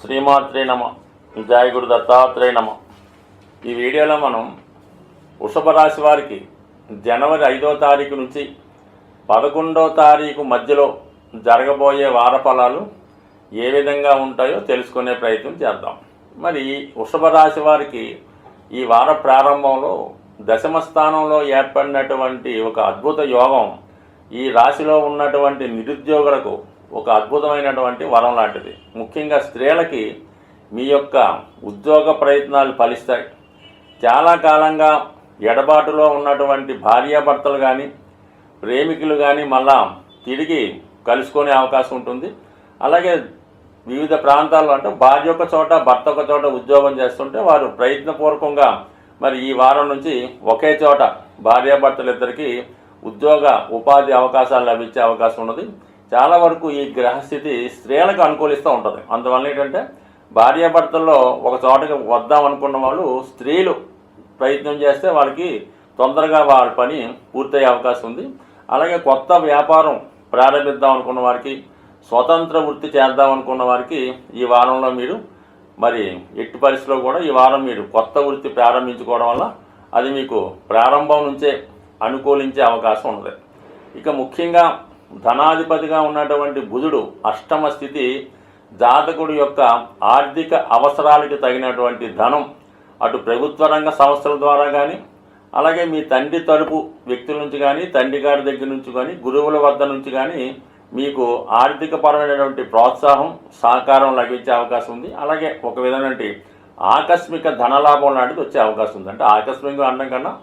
శ్రీమాత్రే నమ. జయ గురు దత్తాత్రేయ నమ. ఈ వీడియోలో మనం వృషభ రాశి వారికి జనవరి 5వ తారీఖు నుంచి 11వ తారీఖు మధ్యలో జరగబోయే వార ఫలాలు ఏ విధంగా ఉంటాయో తెలుసుకునే ప్రయత్నం చేద్దాం. మరి వృషభ రాశి వారికి ఈ వార ప్రారంభంలో దశమ స్థానంలో ఏర్పడినటువంటి ఒక అద్భుత యోగం ఈ రాశిలో ఉన్నటువంటి నిరుద్యోగులకు ఒక అద్భుతమైనటువంటి వరం లాంటిది. ముఖ్యంగా స్త్రీలకి మీ యొక్క ఉద్యోగ ప్రయత్నాలు ఫలిస్తాయి. చాలా కాలంగా ఎడబాటులో ఉన్నటువంటి భార్యాభర్తలు కానీ ప్రేమికులు కానీ మళ్ళా తిరిగి కలుసుకునే అవకాశం ఉంటుంది. అలాగే వివిధ ప్రాంతాల్లో అంటే భార్య ఒక చోట భర్త ఒక చోట ఉద్యోగం చేస్తుంటే వారు ప్రయత్నపూర్వకంగా మరి ఈ వారం నుంచి ఒకే చోట భార్యాభర్తలు ఇద్దరికి ఉద్యోగ ఉపాధి అవకాశాలు లభించే అవకాశం ఉన్నది. చాలా వరకు ఈ గ్రహస్థితి స్త్రీలకు అనుకూలిస్తూ ఉంటుంది. అందువల్ల ఏంటంటే భార్యాభర్తల్లో ఒక చోటకి వద్దాం అనుకున్న వాళ్ళు స్త్రీలు ప్రయత్నం చేస్తే వాళ్ళకి తొందరగా వాళ్ళ పని పూర్తయ్యే అవకాశం ఉంది. అలాగే కొత్త వ్యాపారం ప్రారంభిద్దాం అనుకున్న వారికి, స్వతంత్ర వృత్తి చేద్దాం అనుకున్న వారికి ఈ వారంలో మీరు మరి ఎట్టి పరిస్థితిలో కూడా ఈ వారం మీరు కొత్త వృత్తి ప్రారంభించుకోవడం వల్ల అది మీకు ప్రారంభం నుంచే అనుకూలించే అవకాశం ఉన్నది. ఇక ముఖ్యంగా ధనాధిపతిగా ఉన్నటువంటి బుధుడు అష్టమ స్థితి జాతకుడి యొక్క ఆర్థిక అవసరాలకి తగినటువంటి ధనం అటు ప్రభుత్వ రంగ సంస్థల ద్వారా కానీ, అలాగే మీ తండ్రి తరపు వ్యక్తుల నుంచి కానీ, తండ్రి గారి దగ్గర నుంచి కానీ, గురువుల వద్ద నుంచి కానీ మీకు ఆర్థిక పరమైనటువంటి ప్రోత్సాహం సహకారం లభించే అవకాశం ఉంది. అలాగే ఒక విధమైనటువంటి ఆకస్మిక ధనలాభం లాంటిది వచ్చే అవకాశం ఉంది. అంటే ఆకస్మికంగా అనడం కన్నా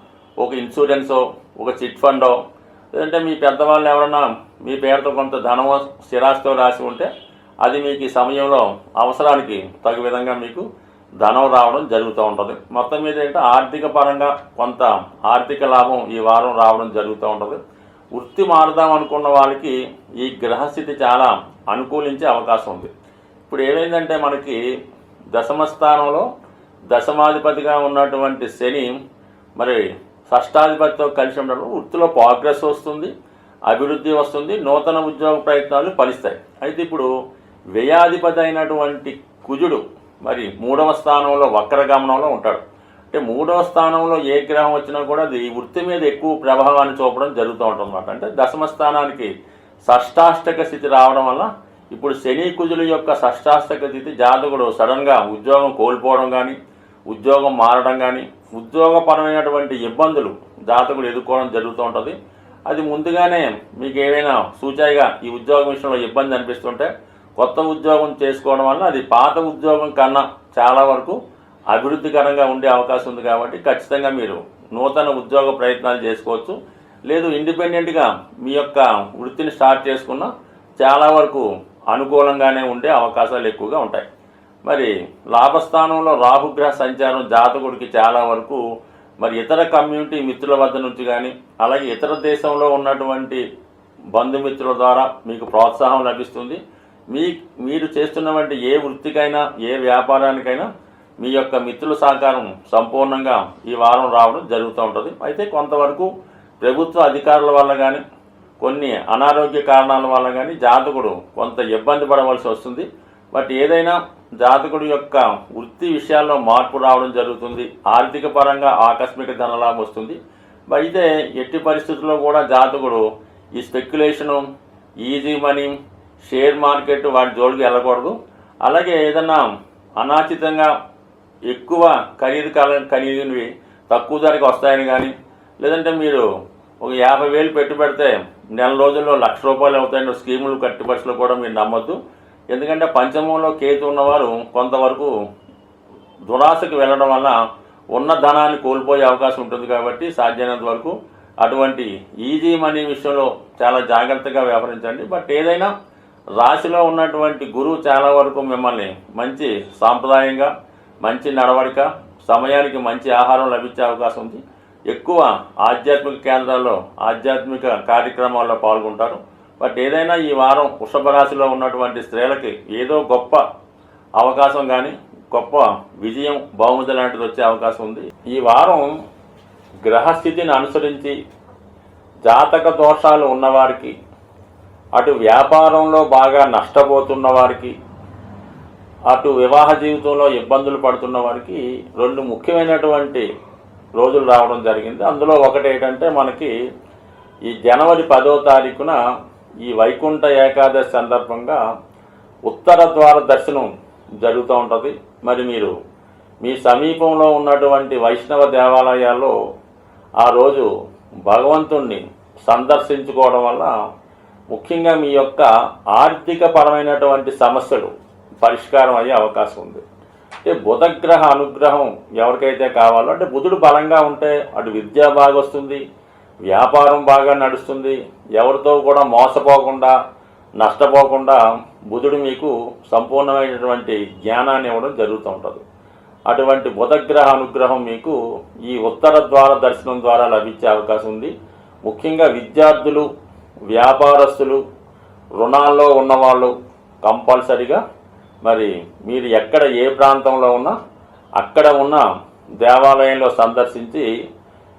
ఒక ఇన్సూరెన్సో, ఒక చిట్ ఫండో, లేదంటే మీ పెద్దవాళ్ళు ఎవరన్నా మీ పేరుతో కొంత ధనమో స్థిరాస్తితో రాసి ఉంటే అది మీకు ఈ సమయంలో అవసరానికి తగు విధంగా మీకు ధనం రావడం జరుగుతూ ఉంటుంది. మొత్తం మీద ఏంటంటే ఆర్థిక పరంగా కొంత ఆర్థిక లాభం ఈ వారం రావడం జరుగుతూ ఉంటుంది. వృత్తి మారుదాం అనుకున్న వాళ్ళకి ఈ గ్రహస్థితి చాలా అనుకూలించే అవకాశం ఉంది. ఇప్పుడు ఏమైందంటే మనకి దశమ స్థానంలో దశమాధిపతిగా ఉన్నటువంటి శని మరి షష్టాధిపతితో కలిసి ఉండడం వృత్తిలో ప్రోగ్రెస్ వస్తుంది, అభివృద్ధి వస్తుంది, నూతన ఉద్యోగ ప్రయత్నాలు ఫలిస్తాయి. అయితే ఇప్పుడు వ్యయాధిపతి అయినటువంటి కుజుడు మరి 3వ స్థానంలో వక్రగమనంలో ఉంటాడు. అంటే 3వ స్థానంలో ఏ గ్రహం వచ్చినా కూడా అది వృత్తి మీద ఎక్కువ ప్రభావాన్ని చూపడం జరుగుతూ ఉంటుంది అన్నమాట. అంటే దశమ స్థానానికి షష్టాష్టక స్థితి రావడం వల్ల ఇప్పుడు శని కుజుల యొక్క షష్టాష్టక స్థితి జాతకుడు సడన్గా ఉద్యోగం కోల్పోవడం కానీ, ఉద్యోగం మారడం కానీ, ఉద్యోగపరమైనటువంటి ఇబ్బందులు జాతకుడు ఎదుర్కోవడం జరుగుతూ ఉంటుంది. అది ముందుగానే మీకు ఏవైనా సూచాయిగా ఈ ఉద్యోగం విషయంలో ఇబ్బంది అనిపిస్తుంటే కొత్త ఉద్యోగం చేసుకోవడం వల్ల అది పాత ఉద్యోగం కన్నా చాలా వరకు అభివృద్ధికరంగా ఉండే అవకాశం ఉంది. కాబట్టి ఖచ్చితంగా మీరు నూతన ఉద్యోగ ప్రయత్నాలు చేసుకోవచ్చు. లేదు ఇండిపెండెంట్గా మీ యొక్క వృత్తిని స్టార్ట్ చేసుకున్న చాలా వరకు అనుకూలంగానే ఉండే అవకాశాలు ఎక్కువగా ఉంటాయి. మరి లాభస్థానంలో రాహుగ్రహ సంచారం జాతకుడికి చాలా వరకు మరి ఇతర కమ్యూనిటీ మిత్రుల వద్ద నుంచి కానీ, అలాగే ఇతర దేశంలో ఉన్నటువంటి బంధుమిత్రుల ద్వారా మీకు ప్రోత్సాహం లభిస్తుంది. మీరు చేస్తున్నటువంటి ఏ వృత్తికైనా ఏ వ్యాపారానికైనా మీ యొక్క మిత్రుల సహకారం సంపూర్ణంగా ఈ వారం రావడం జరుగుతూ ఉంటుంది. అయితే కొంతవరకు ప్రభుత్వ అధికారుల వల్ల కానీ, కొన్ని అనారోగ్య కారణాల వల్ల కానీ జాతకుడు కొంత ఇబ్బంది పడవలసి వస్తుంది. బట్ ఏదైనా జాతకుడి యొక్క వృత్తి విషయాల్లో మార్పు రావడం జరుగుతుంది. ఆర్థిక పరంగా ఆకస్మిక ధనలాభం వస్తుంది. అయితే ఎట్టి పరిస్థితుల్లో కూడా జాతకుడు ఈ speculation, easy money, share market వాటి జోలికి వెళ్ళకూడదు. అలాగే ఏదన్నా అనాచితంగా ఎక్కువ ఖరీదునివి తక్కువ ధరకి వస్తాయని కానీ, లేదంటే మీరు ఒక 50,000 పెడితే నెల రోజుల్లో ₹1,00,000 అవుతాయని స్కీములు కట్టి పరిస్థితులు కూడా మీరు నమ్మొద్దు. ఎందుకంటే పంచమంలో కేతు ఉన్నవారు కొంతవరకు దురాశకు వెళ్ళడం వల్ల ఉన్న ధనాన్ని కోల్పోయే అవకాశం ఉంటుంది. కాబట్టి సాధ్యమైనంత వరకు అటువంటి ఈజీ మనీ విషయంలో చాలా జాగ్రత్తగా వ్యవహరించండి. బట్ ఏదైనా రాశిలో ఉన్నటువంటి గురువు చాలా వరకు మిమ్మల్ని మంచి సాంప్రదాయంగా, మంచి నడవడిక, సమయానికి మంచి ఆహారం లభించే అవకాశం ఉంది. ఎక్కువ ఆధ్యాత్మిక కేంద్రాల్లో ఆధ్యాత్మిక కార్యక్రమాల్లో పాల్గొంటారు. బట్ ఏదైనా ఈ వారం వృషభ రాశిలో ఉన్నటువంటి స్త్రీలకి ఏదో గొప్ప అవకాశం కానీ, గొప్ప విజయం, బహుమతి లాంటిది వచ్చే అవకాశం ఉంది. ఈ వారం గ్రహస్థితిని అనుసరించి జాతక దోషాలు ఉన్నవారికి, అటు వ్యాపారంలో బాగా నష్టపోతున్న వారికి, అటు వివాహ జీవితంలో ఇబ్బందులు పడుతున్న వారికి 2 ముఖ్యమైనటువంటి రోజులు రావడం జరిగింది. అందులో ఒకటి ఏంటంటే మనకి ఈ జనవరి 10వ తారీఖున ఈ వైకుంఠ ఏకాదశి సందర్భంగా ఉత్తర ద్వార దర్శనం జరుగుతూ ఉంటుంది. మరి మీరు మీ సమీపంలో ఉన్నటువంటి వైష్ణవ దేవాలయాల్లో ఆ రోజు భగవంతుణ్ణి సందర్శించుకోవడం వల్ల ముఖ్యంగా మీ యొక్క ఆర్థిక పరమైనటువంటి సమస్యలు పరిష్కారం అయ్యే అవకాశం ఉంది. అంటే బుధగ్రహ అనుగ్రహం ఎవరికైతే కావాలో, అంటే బుధుడు బలంగా ఉంటే అటు విద్య బాగా వస్తుంది, వ్యాపారం బాగా నడుస్తుంది, ఎవరితో కూడా మోసపోకుండా నష్టపోకుండా బుధుడు మీకు సంపూర్ణమైనటువంటి జ్ఞానాన్ని ఇవ్వడం జరుగుతూ ఉంటుంది. అటువంటి బుధగ్రహ అనుగ్రహం మీకు ఈ ఉత్తర ద్వార దర్శనం ద్వారా లభించే అవకాశం ఉంది. ముఖ్యంగా విద్యార్థులు, వ్యాపారస్తులు, రుణాల్లో ఉన్నవాళ్ళు కంపల్సరిగా మరి మీరు ఎక్కడ ఏ ప్రాంతంలో ఉన్నా అక్కడ ఉన్న దేవాలయంలో సందర్శించి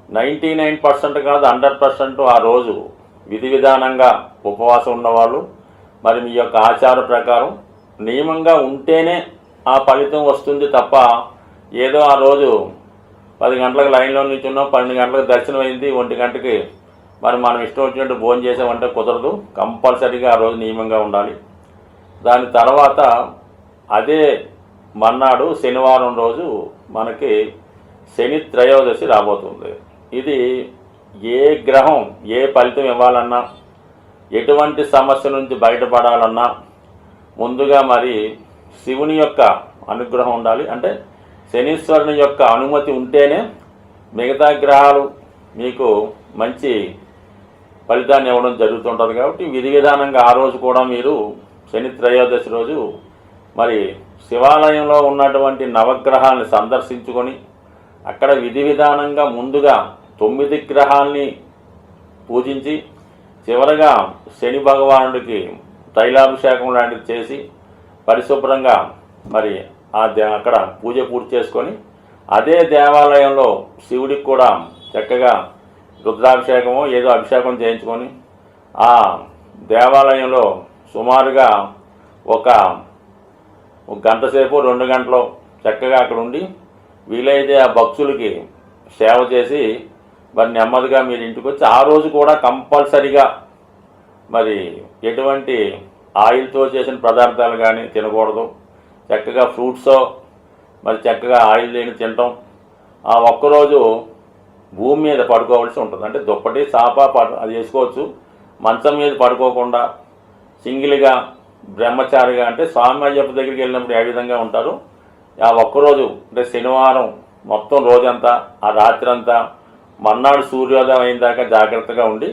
99% కాదు 100% ఆ రోజు విధి విధానంగా ఉపవాసం ఉన్నవాళ్ళు మరి మీ యొక్క ఆచార ప్రకారం నియమంగా ఉంటేనే ఆ ఫలితం వస్తుంది తప్ప ఏదో ఆ రోజు 10 గంటలకు లైన్లో నిల్చున్నాం, 12 గంటలకు దర్శనం అయింది, 1 గంటకి మరి మనం ఇష్టం వచ్చినట్టు భోజనం చేసామంటే కుదరదు. కంపల్సరీగా ఆ రోజు నియమంగా ఉండాలి. దాని తర్వాత అదే మర్నాడు శనివారం రోజు మనకి శని త్రయోదశి రాబోతుంది. ఇది ఏ గ్రహం ఏ ఫలితం ఇవ్వాలన్నా, ఎటువంటి సమస్య నుంచి బయటపడాలన్నా ముందుగా మరి శివుని యొక్క అనుగ్రహం ఉండాలి. అంటే శనీశ్వరుని యొక్క అనుమతి ఉంటేనే మిగతా గ్రహాలు మీకు మంచి ఫలితాన్ని ఇవ్వడం జరుగుతుంటుంది. కాబట్టి విధి విధానంగా ఆ రోజు కూడా మీరు శని త్రయోదశి రోజు మరి శివాలయంలో ఉన్నటువంటి నవగ్రహాలను సందర్శించుకొని అక్కడ విధి విధానంగా ముందుగా 9 గ్రహాల్ని పూజించి చివరగా శని భగవానుడికి తైలాభిషేకం లాంటిది చేసి పరిశుభ్రంగా మరి అక్కడ పూజ పూర్తి చేసుకొని అదే దేవాలయంలో శివుడికి కూడా చక్కగా రుద్రాభిషేకమో ఏదో అభిషేకం చేయించుకొని ఆ దేవాలయంలో సుమారుగా ఒక గంట సేపు 2 గంటలు చక్కగా అక్కడ ఉండి వీలైతే ఆ భక్తులకి సేవ చేసి మరి నెమ్మదిగా మీరు ఇంటికి వచ్చి ఆ రోజు కూడా కంపల్సరిగా మరి ఎటువంటి ఆయిల్తో చేసిన పదార్థాలు కానీ తినకూడదు. చక్కగా ఫ్రూట్స్ మరి చక్కగా ఆయిల్ లేని తినటం. ఆ ఒక్కరోజు భూమి మీద పడుకోవాల్సి ఉంటుంది. అంటే దుప్పటి చాప అది వేసుకోవచ్చు. మంచం మీద పడుకోకుండా సింగిల్గా బ్రహ్మచారిగా, అంటే స్వామి అయ్యప్ప దగ్గరికి వెళ్ళినప్పుడు ఏ విధంగా ఉంటారు ఆ ఒక్కరోజు అంటే శనివారం మొత్తం రోజంతా ఆ రాత్రి అంతా మర్నాడు సూర్యోదయం అయిన దాకా జాగ్రత్తగా ఉండి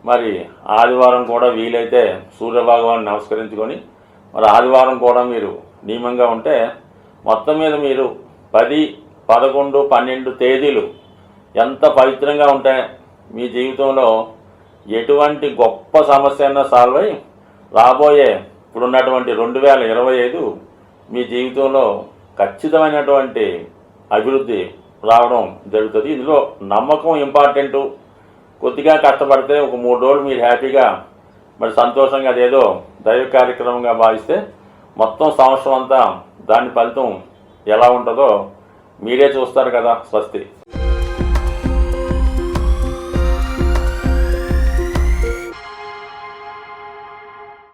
మరి ఆదివారం కూడా వీలైతే సూర్యభగవాన్ని నమస్కరించుకొని మరి ఆదివారం కూడా మీరు నియమంగా ఉంటే మొత్తం మీద మీరు 10, 11, 12 తేదీలు ఎంత పవిత్రంగా ఉంటే మీ జీవితంలో ఎటువంటి గొప్ప సమస్య అయినా సాల్వ్ అయ్యి రాబోయే ఇప్పుడున్నటువంటి 2025 మీ జీవితంలో ఖచ్చితమైనటువంటి అభివృద్ధి రావడం జరుగుతుంది. ఇందులో నమ్మకం ఇంపార్టెంటు. కొద్దిగా కష్టపడితే ఒక 3 రోజులు మీరు హ్యాపీగా మరి సంతోషంగా అదేదో దైవ కార్యక్రమంగా భావిస్తే మొత్తం సంవత్సరం అంతా దాని ఫలితం ఎలా ఉంటుందో మీరే చూస్తారు కదా. స్వస్తి.